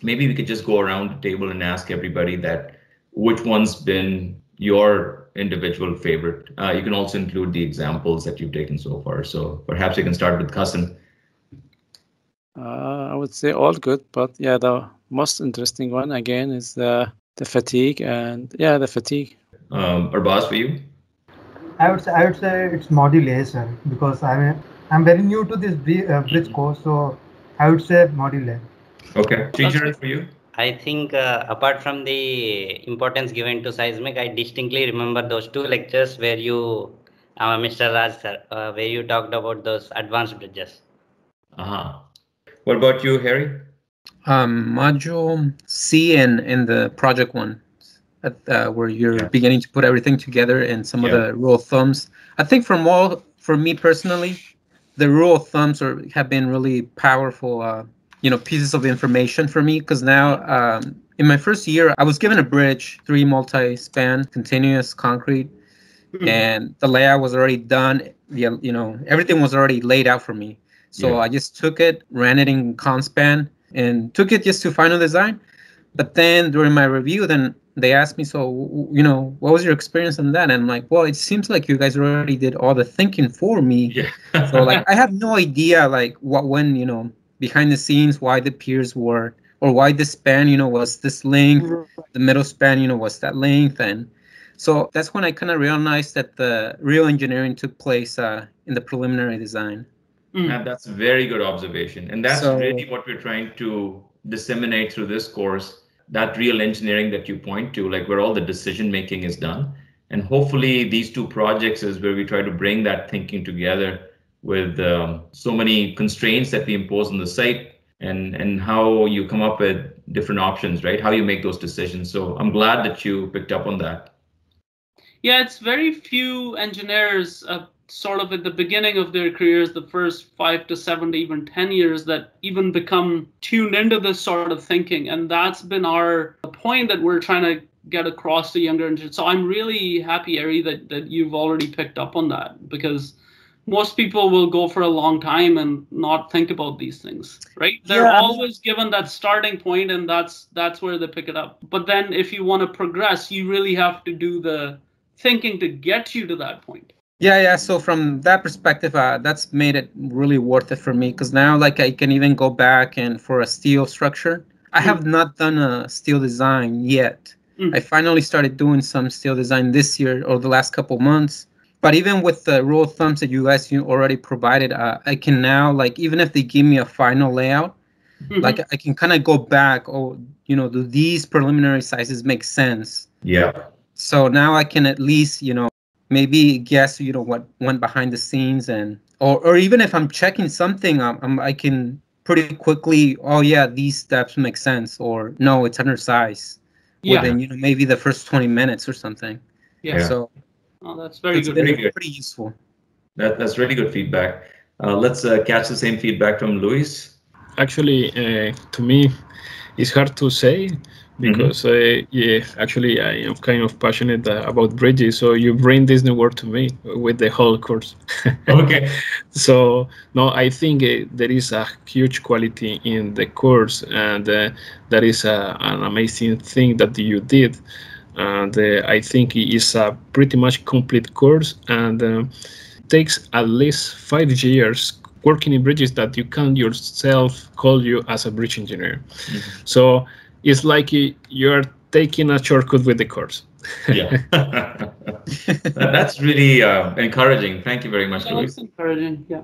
maybe we could just go around the table and ask everybody that which one's been your individual favorite. You can also include the examples that you've taken so far. So perhaps you can start with Hassan. I would say all good, but yeah, the most interesting one again is the fatigue, and yeah, the fatigue. Arbaz, for you? I would say it's modulation because I'm very new to this bridge course, so I would say modulate. Okay. Teacher, for you? I think apart from the importance given to seismic, I distinctly remember those two lectures where you, Mr. Raj sir, where you talked about those advanced bridges. Uh-huh. What about you, Harry? Module C in the project one, where you're beginning to put everything together and some of the rule of thumbs. I think for me personally, the rule of thumbs have been really powerful, pieces of information for me, because now in my first year, I was given a bridge, 3 multi-span continuous concrete, and the layout was already done. Everything was already laid out for me. So I just took it, ran it in Conspan, and took it just to final design. But then during my review, then they asked me, so, what was your experience on that? And I'm like, well, it seems like you guys already did all the thinking for me. Yeah. So like, I have no idea like what went, behind the scenes, why the piers were, or why the span, was this length, the middle span, was that length. And so that's when I kind of realized that the real engineering took place in the preliminary design. And that's a very good observation. And that's really what we're trying to disseminate through this course, that real engineering that you point to, like where all the decision making is done. And hopefully these two projects is where we try to bring that thinking together with so many constraints that we impose on the site, and how you come up with different options, right? How you make those decisions. So I'm glad that you picked up on that. Yeah, it's very few engineers sort of at the beginning of their careers, the first 5 to 7 to even 10 years, that even become tuned into this sort of thinking. And that's been our point that we're trying to get across to younger engineers. So I'm really happy, Ari, that you've already picked up on that, because most people will go for a long time and not think about these things, right? They're always given that starting point, and that's where they pick it up. But then if you want to progress, you really have to do the thinking to get you to that point. Yeah. So from that perspective, that's made it really worth it for me, because now like I can even go back and for a steel structure. I have not done a steel design yet. I finally started doing some steel design this year or the last couple months. But even with the rule of thumbs that you guys already provided, I can now, like, even if they give me a final layout, like I can kind of go back, do these preliminary sizes make sense? Yeah. So now I can at least, maybe guess, what went behind the scenes, and or even if I'm checking something, I can pretty quickly, oh yeah, these steps make sense, or no, it's undersized within maybe the first 20 minutes or something. Yeah. So that's very good. Pretty useful. That's really good feedback. Let's catch the same feedback from Luis. Actually, to me, it's hard to say, because actually I am kind of passionate about bridges. So you bring this new word to me with the whole course. Okay. So no, I think there is a huge quality in the course, and that is an amazing thing that you did. And I think it is a pretty much complete course, and takes at least 5 years working in bridges that you can yourself call you as a bridge engineer. So it's like you're taking a shortcut with the course. Yeah. That's really encouraging. Thank you very much, Luis. That's encouraging. Yeah.